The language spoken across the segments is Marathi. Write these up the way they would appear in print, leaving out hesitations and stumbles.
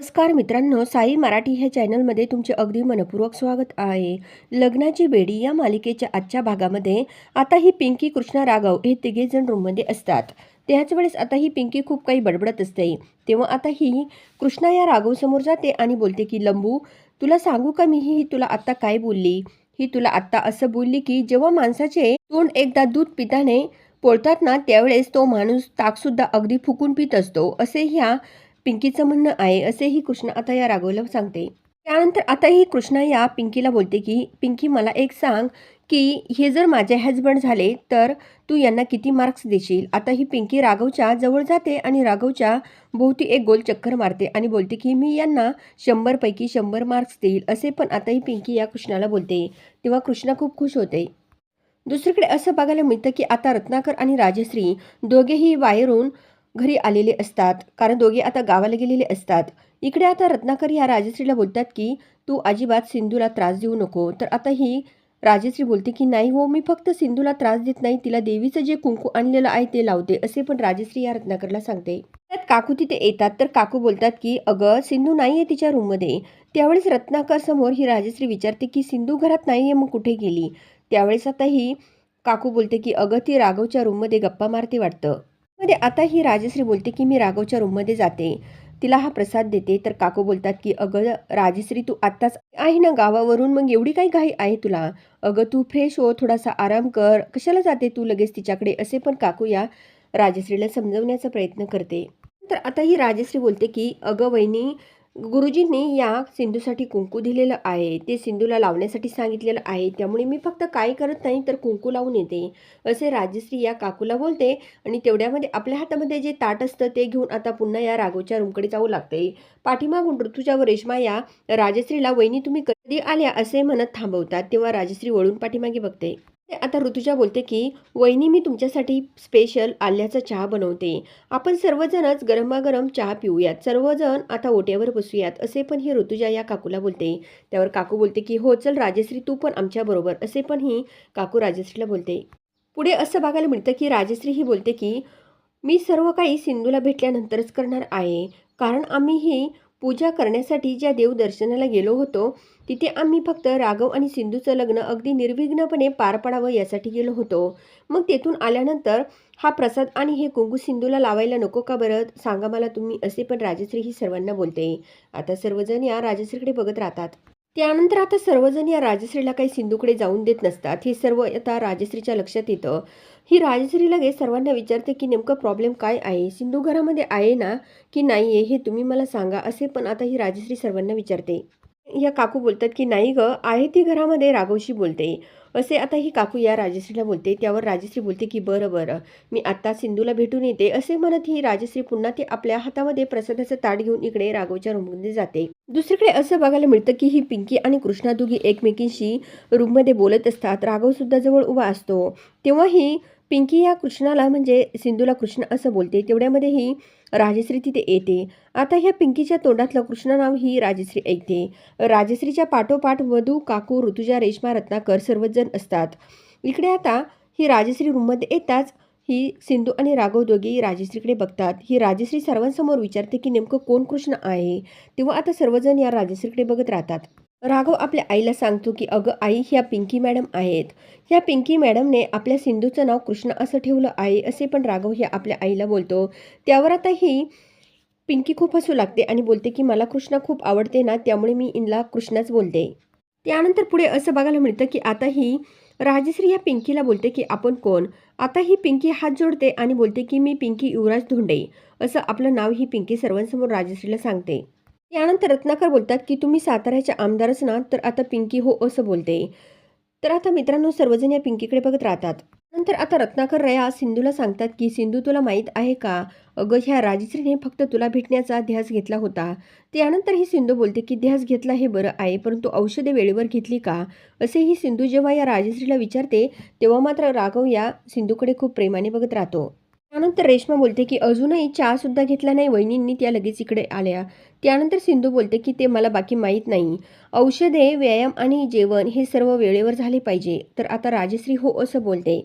नमस्कार मित्रांनो, साई मराठी ह्या चॅनलमध्ये तुमचे अगदी मनपूर्वक स्वागत आहे. लग्नाची बेडी या मालिकेच्या आजच्या भागामध्ये आता ही पिंकी, कृष्णा, राघव हे तिघेजण रूममध्ये असतात. त्याच वेळेस आता ही पिंकी खूप काही बडबडत असते. तेव्हा आता ही कृष्णा या राघवसमोर जाते आणि बोलते की लंबू, तुला सांगू का मी ही तुला आत्ता काय बोलली? ही तुला आत्ता असं बोलली की जेव्हा माणसाचे तोंड एकदा दूध पिताने पोळतात ना, त्यावेळेस तो माणूस ताकसुद्धा अगदी फुकून पित असतो, असे ह्या पिंकीचं म्हणणं आहे, असेही कृष्णा आता या राघवला सांगते. त्यानंतर आता ही कृष्णा या पिंकीला बोलते की पिंकी, मला एक सांग की हे जर माझे हजबंड झाले तर तू यांना किती मार्क्स देशील? आता ही पिंकी राघवच्या जवळ जाते आणि राघवच्या भोवती एक गोल चक्कर मारते आणि बोलते की मी यांना 100 पैकी 100 मार्क्स देईल, असे पण आता ही पिंकी या कृष्णाला बोलते. तेव्हा कृष्णा खूप खुश होते. दुसरीकडे असं बघायला मिळतं की आता रत्नाकर आणि राजश्री दोघेही बाहेरून घरी आलेले असतात, कारण दोघे आता गावाला गेलेले असतात. इकडे आता रत्नाकर या राजश्रीला बोलतात की तू अजिबात सिंधूला त्रास देऊ नको. तर आता ही राजश्री बोलते की नाही हो, मी फक्त सिंधूला त्रास देत नाही, तिला देवीचं जे कुंकू आणलेलं आहे ते लावते, असे पण राजश्री या रत्नाकरला सांगते. त्यात काकू तिथे येतात तर काकू बोलतात की अगं सिंधू नाही आहे तिच्या रूममध्ये. त्यावेळेस रत्नाकर समोर ही राजश्री विचारते की सिंधू घरात नाही आहे, मग कुठे गेली? त्यावेळेस आता ही काकू बोलते की अगं ती राघवच्या रूममध्ये गप्पा मारते वाटतं. मध्ये आता ही राजश्री बोलते की मी राघवच्या रूममध्ये जाते, तिला हा प्रसाद देते. तर काकू बोलतात की अगं राजश्री, तू आत्ताच आहे ना गावावरून, मग एवढी काही घाई आहे तुला? अगं तू फ्रेश हो, थोडासा आराम कर, कशाला जाते तू लगेच तिच्याकडे, असे पण काकू या राजश्रीला समजवण्याचा प्रयत्न करते. तर आता ही राजश्री बोलते की अगं वहिनी, गुरुजींनी या सिंधूसाठी कुंकू दिलेलं आहे, ते सिंधूला लावण्यासाठी सांगितलेलं आहे, त्यामुळे मी फक्त काय करत नाही तर कुंकू लावून येते, असे राजश्री या काकूला बोलते. आणि तेवढ्यामध्ये आपल्या हातामध्ये जे ताट असतं ते घेऊन आता पुन्हा या राघवच्या रूमकडे जाऊ लागते. पाठीमागून ऋतुजा व रेश्मा या राजश्रीला वहिनी तुम्ही कधी आल्या असे म्हणत थांबवतात. तेव्हा राजश्री वळून पाठीमागे बघते. ते आता ऋतुजा बोलते की वहिनी, मी तुमच्यासाठी स्पेशल आल्याचा चहा बनवते, आपण सर्वजणच गरमागरम चहा पिऊयात, सर्वजण आता ओट्यावर बसूयात, असे पण ही ऋतुजा या काकूला बोलते. त्यावर काकू बोलते की हो चल राजश्री, तू पण आमच्या बरोबर, असे पण ही काकू राजश्रीला बोलते. पुढे असं बघायला मिळतं की राजश्री ही बोलते की मी सर्व काही सिंधूला भेटल्यानंतरच करणार आहे, कारण आम्ही ही पूजा करण्यासाठी ज्या देवदर्शनाला गेलो होतो तिथे आम्ही फक्त राघव आणि सिंधूचं लग्न अगदी निर्विघ्नपणे पार पडावं यासाठी गेलो होतो. मग तेथून आल्यानंतर हा प्रसाद आणि हे कुंकू सिंधूला लावायला नको का बरं, सांगा मला तुम्ही, असे पण राजश्री ही सर्वांना बोलते. आता सर्वजण या राजश्रीकडे बघत राहतात. त्यानंतर आता सर्वजण या राजश्रीला काही सिंधूकडे जाऊन देत नसतात. हे सर्व आता राजश्रीच्या लक्षात येतं. ही राजश्री लगेच सर्वांना विचारते की नेमकं प्रॉब्लेम काय आहे, सिंधू घरामध्ये आहे ना की नाही आहे, हे तुम्ही मला सांगा, असे पण आता ही राजश्री सर्वांना विचारते. या काकू बोलतात की नाही गं, आहे ती घरामध्ये, राघवशी बोलते, असे आता ही काकू या राजश्रीला बोलते. त्यावर राजश्री बोलते की बरं बरं, मी आत्ता सिंधूला भेटून येते, असे म्हणत ही राजश्री पुन्हा ती आपल्या हातामध्ये प्रसादाचं ताट घेऊन इकडे राघवच्या रूममध्ये जाते. दुसरीकडे असं बघायला मिळतं की ही पिंकी आणि कृष्णा दोघी एकमेकींशी रूममध्ये बोलत असतात. राघव सुद्धा जवळ उभा असतो. तेव्हा ही पिंकी या कृष्णाला, म्हणजे सिंधूला, कृष्ण असं बोलते. तेवढ्यामध्ये ही राजश्री तिथे येते. आता ह्या पिंकीच्या तोंडातलं कृष्ण नाव ही राजश्री ऐकते. राजश्रीच्या पाठोपाठ वधू, काकू, ऋतुजा, रेश्मा, रत्नाकर सर्वच जण असतात. इकडे आता ही राजश्री रूममध्ये येताच ही सिंधू आणि राघव दोघेही राजश्रीकडे बघतात. ही राजश्री सर्वांसमोर विचारते की नेमकं कोण कृष्ण आहे. तेव्हा आता सर्वजण या राजश्रीकडे बघत राहतात. राघव आपल्या आईला सांगतो की अगं आई, ह्या पिंकी मॅडम आहेत, ह्या पिंकी मॅडमने आपल्या सिंधूचं नाव कृष्ण असं ठेवलं आहे, असे पण राघव ह्या आपल्या आईला बोलतो. त्यावर आता ही पिंकी खूप हसू लागते आणि बोलते की मला कृष्णा खूप आवडते ना, त्यामुळे मी इनला कृष्णाच बोलते. त्यानंतर पुढे असं बघायला मिळतं की आता ही राजश्री या पिंकीला बोलते की आपण कोण. आता ही पिंकी हात जोडते आणि बोलते की मी पिंकी युवराज धोंडे, असं आपलं नाव ही पिंकी सर्वांसमोर राजश्रीला सांगते. त्यानंतर रत्नाकर बोलतात की तुम्ही साताऱ्याच्या आमदारच ना, तर आता पिंकी हो असं बोलते. तर आता मित्रांनो सर्वजण या पिंकीकडे बघत राहतात. नंतर आता रत्नाकर रया सिंधूला सांगतात की सिंधू, तुला माहीत आहे का, अगं ह्या राजश्रीने फक्त तुला भेटण्याचा ध्यास घेतला होता. त्यानंतर ही सिंधू बोलते की ध्यास घेतला हे बरं आहे, परंतु औषधे वेळेवर घेतली का, असे ही सिंधू जेव्हा या राजश्रीला विचारते तेव्हा मात्र राघव या सिंधूकडे खूप प्रेमाने बघत राहतो. त्यानंतर रेश्मा बोलते की अजूनही चहा सुद्धा घेतला नाही वहिनींनी, त्या लगेच इकडे आल्या. त्यानंतर सिंधू बोलते की ते मला बाकी माहीत नाही, औषधे, व्यायाम आणि जेवण हे सर्व वेळेवर झाले पाहिजे. तर आता राजश्री हो असं बोलते.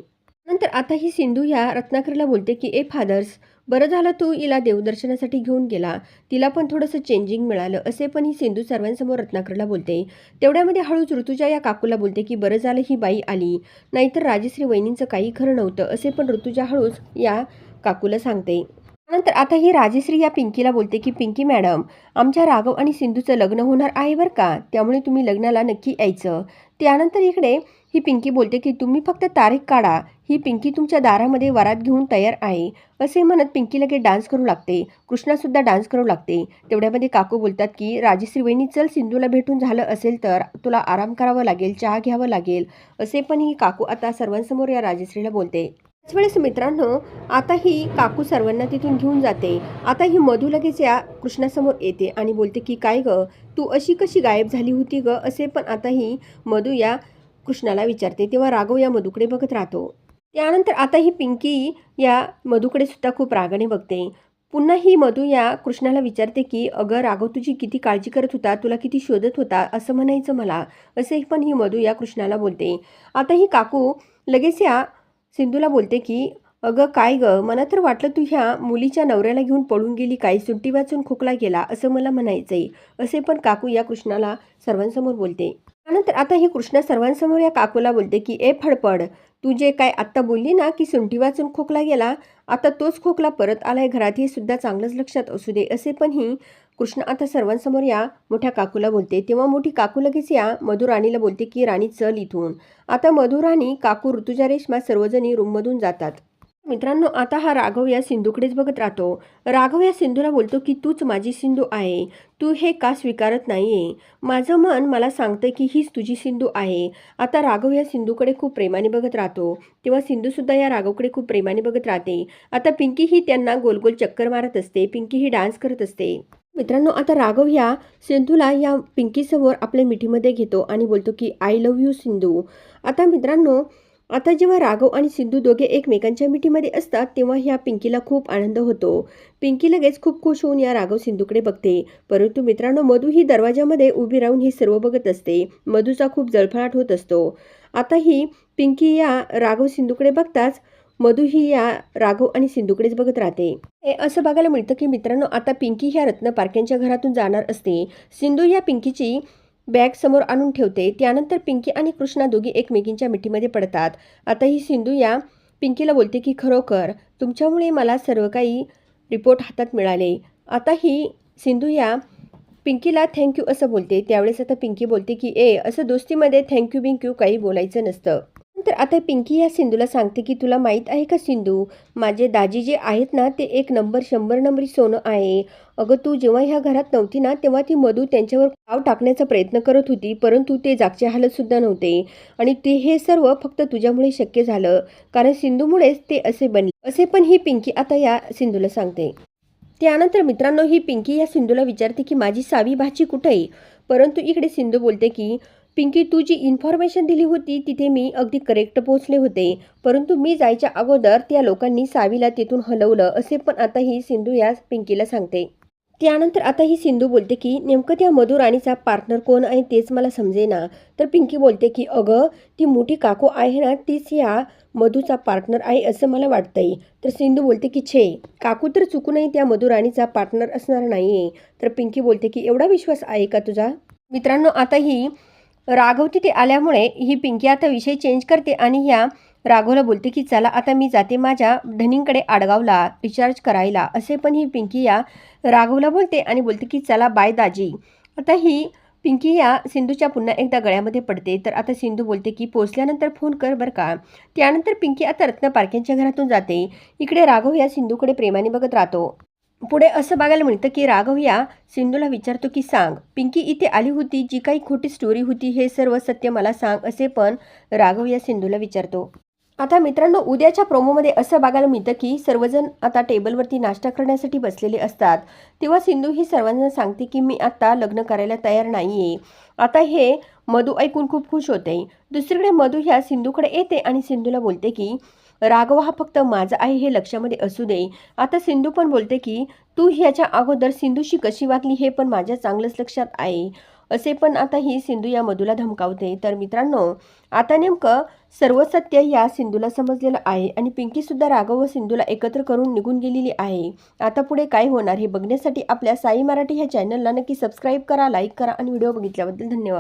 नंतर आता ही सिंधू ह्या रत्नाकरला बोलते की ए फादर्स, बरं झालं तू हिला देवदर्शनासाठी घेऊन गेला, तिला पण थोडंसं चेंजिंग मिळालं, असे पण ही सिंधू सर्वांसमोर रत्नाकरला बोलते. तेवढ्यामध्ये हळूच ऋतुजा या काकूला बोलते की बरं झालं ही बाई आली, नाहीतर राजश्री वहिनींचं काही खरं नव्हतं, असे पण ऋतुजा हळूच या काकूला सांगते. त्यानंतर आता ही राजश्री या पिंकीला बोलते की पिंकी मॅडम, आमच्या राघव आणि सिंधूचं लग्न होणार आहे बरं का, त्यामुळे तुम्ही लग्नाला नक्की यायचं. त्यानंतर इकडे ही पिंकी बोलते की तुम्ही फक्त तारीख काढा, ही पिंकी तुमच्या दारामध्ये वरात घेऊन तयार आहे, असे म्हणत पिंकी लगेच डान्स करू लागते. कृष्णासुद्धा डान्स करू लागते. तेवढ्यामध्ये काकू बोलतात की राजश्री वहिनी चल, सिंधूला भेटून झालं असेल तर तुला आराम करावा लागेल, चहा घ्यावं लागेल, असे पण ही काकू आता सर्वांसमोर या राजश्रीला बोलते. त्याच वेळेस मित्रांनो, आता ही काकू सर्वांना तिथून घेऊन जाते. आता ही मधू लगेच या कृष्णासमोर येते आणि बोलते की काय ग, तू अशी कशी गायब झाली होती ग, असे पण आता ही मधू या कृष्णाला विचारते. तेव्हा राघव या मधूकडे बघत राहतो. त्यानंतर आता ही पिंकी या मधूकडे सुद्धा खूप रागाने बघते. पुन्हा ही मधू या कृष्णाला विचारते की अगं राघव तुझी किती काळजी करत होता, तुला किती शोधत होता असं म्हणायचं मला, असे पण ही मधू या कृष्णाला बोलते. आता ही काकू लगेच या सिंधूला बोलते की अगं काय ग, मला तर वाटलं तू ह्या मुलीच्या नवऱ्याला घेऊन पळून गेली काय, सुट्टी वाचून खोकला गेला असं मला म्हणायचंय, असे पण काकू या कृष्णाला सर्वांसमोर बोलते. त्यानंतर आता ही कृष्णा सर्वांसमोर या काकूला बोलते की ए फडफड, तू जे काय आत्ता बोलली ना की सुंठी वाचून खोकला गेला, आता तोच खोकला परत आलाय घरात, हे सुद्धा चांगलंच लक्षात असू दे, असे पण ही कृष्णा आता सर्वांसमोर या मोठ्या काकूला बोलते. तेव्हा मोठी काकू लगेच या मधू राणीला बोलते की राणी चल इथून. आता मधू राणी, काकू, ऋतुजा, रेश्मा सर्वजणी रूममधून जातात. मित्रांनो, आता हा राघव या सिंधूकडेच बघत राहतो. राघव या सिंधूला बोलतो की तूच माझी सिंधू आहे, तू हे का स्वीकारत नाहीये, माझं मन मला सांगतं की हीच तुझी सिंधू आहे. आता राघव या सिंधूकडे खूप प्रेमाने बघत राहतो. तेव्हा सिंधूसुद्धा या राघवकडे खूप प्रेमाने बघत राहते. आता पिंकी ही त्यांना गोल गोल चक्कर मारत असते. पिंकी ही डान्स करत असते. मित्रांनो, आता राघव या सिंधूला या पिंकीसमोर आपल्या मिठीमध्ये घेतो आणि बोलतो की आय लव्ह यू सिंधू. आता मित्रांनो, आता जेव्हा राघव आणि सिंधू दोघे एकमेकांच्या मिठीमध्ये असतात तेव्हा ह्या पिंकीला खूप आनंद होतो. पिंकी लगेच खूप खुश होऊन या राघव सिंधूकडे बघते. परंतु मित्रांनो, मधू ही दरवाजामध्ये उभी राहून हे सर्व बघत असते. मधूचा खूप जळफळाट होत असतो. आता ही पिंकी या राघव सिंधूकडे बघताच मधू ही या राघव आणि सिंधूकडेच बघत राहते. हे असं बघायला मिळतं की मित्रांनो, आता पिंकी ह्या रत्न पारख्यांच्या घरातून जाणार असते. सिंधू या पिंकीची बॅग समोर आणून ठेवते. त्यानंतर पिंकी आणि कृष्णा दोघी एकमेकींच्या मिठीमध्ये पडतात. आता ही सिंधू या पिंकीला बोलते की खरोखर तुमच्यामुळे मला सर्व काही रिपोर्ट हातात मिळाले. आता ही सिंधू या पिंकीला थँक्यू असं बोलते. त्यावेळेस आता पिंकी बोलते की असं दोस्तीमध्ये थँक्यू बिंक्यू काही बोलायचं नसतं. तर आता पिंकी या सिंधूला सांगते की तुला माहीत आहे का सिंधू, माझे दाजी जे आहेत ना ते 1 नंबर 100 नंबरी सोनं आहे. अगं तू जेव्हा ह्या घरात नव्हती ना तेव्हा ती मधू त्यांच्यावर पाव टाकण्याचा प्रयत्न करत होती, परंतु ते जागचे हालत सुद्धा नव्हते. आणि ते हे सर्व फक्त तुझ्यामुळे शक्य झालं, कारण सिंधूमुळेच ते असे बनले, असे पण ही पिंकी आता या सिंधूला सांगते. त्यानंतर मित्रांनो, ही पिंकी या सिंधूला विचारते की माझी सावी भाची कुठे आहे. परंतु इकडे सिंधू बोलते की पिंकी, तू जी इन्फॉर्मेशन दिली होती तिथे मी अगदी करेक्ट पोहोचले होते, परंतु मी जायच्या अगोदर त्या लोकांनी सावीला तिथून हलवलं, असे पण आता ही सिंधू या पिंकीला सांगते. त्यानंतर आता ही सिंधू बोलते की नेमकं त्या मधू राणीचा पार्टनर कोण आहे तेच मला समजेना. तर पिंकी बोलते की अगं ती मोठी काकू आहे ना तीच या मधूचा पार्टनर आहे असं मला वाटतंय. तर सिंधू बोलते की छे, काकू तर चुकूनही त्या मधू राणीचा पार्टनर असणार नाहीये. तर पिंकी बोलते की एवढा विश्वास आहे का तुझा. मित्रांनो, आता ही राघव तिथे आल्यामुळे ही पिंकी आता विषय चेंज करते आणि ह्या राघवला बोलते की चला आता मी जाते माझ्या धनींकडे आडगावला रिचार्ज करायला, असे पण ही पिंकी या राघवला बोलते आणि बोलते की चला बाय दाजी. आता ही पिंकी या सिंधूच्या पुन्हा एकदा गळ्यामध्ये पडते. तर आता सिंधू बोलते की पोचल्यानंतर फोन कर बरं का. त्यानंतर पिंकी आता रत्न पारख्यांच्या घरातून जाते. इकडे राघव या सिंधूकडे प्रेमाने बघत राहतो. पुढे असं बघायला मिळतं की राघव या सिंधूला विचारतो की सांग, पिंकी इथे आली होती, जी काही खोटी स्टोरी होती हे सर्व सत्य मला सांग, असे पण राघव या सिंधूला विचारतो. आता मित्रांनो, उद्याच्या प्रोमोमध्ये असं बघायला मिळतं की सर्वजण आता टेबलवरती नाश्ता करण्यासाठी बसलेले असतात. तेव्हा सिंधू ही सर्वांना सांगते की मी आता लग्न करायला तयार नाहीये. आता हे मधू ऐकून खूप खुश होते. दुसरीकडे मधू ह्या सिंधूकडे येते आणि सिंधूला बोलते की राघव हा फक्त माझा आहे हे लक्षामध्ये असू दे. आता सिंधू पण बोलते की तू ह्याच्या अगोदर सिंधूशी कशी वागली हे पण माझ्या चांगलंच लक्षात आहे. असे पण आता ही सिंधू या मधूला धमकावते. तर मित्रांनो, आता नेमकं सर्व सत्य या सिंधूला समजलेलं आहे आणि पिंकी सुद्धा राघव व सिंधूला एकत्र करून निघून गेलेली आहे. आता पुढे काय होणार हे बघण्यासाठी आपल्या साई मराठी ह्या चॅनलला नक्की सबस्क्राईब करा, लाईक करा आणि व्हिडिओ बघितल्याबद्दल धन्यवाद.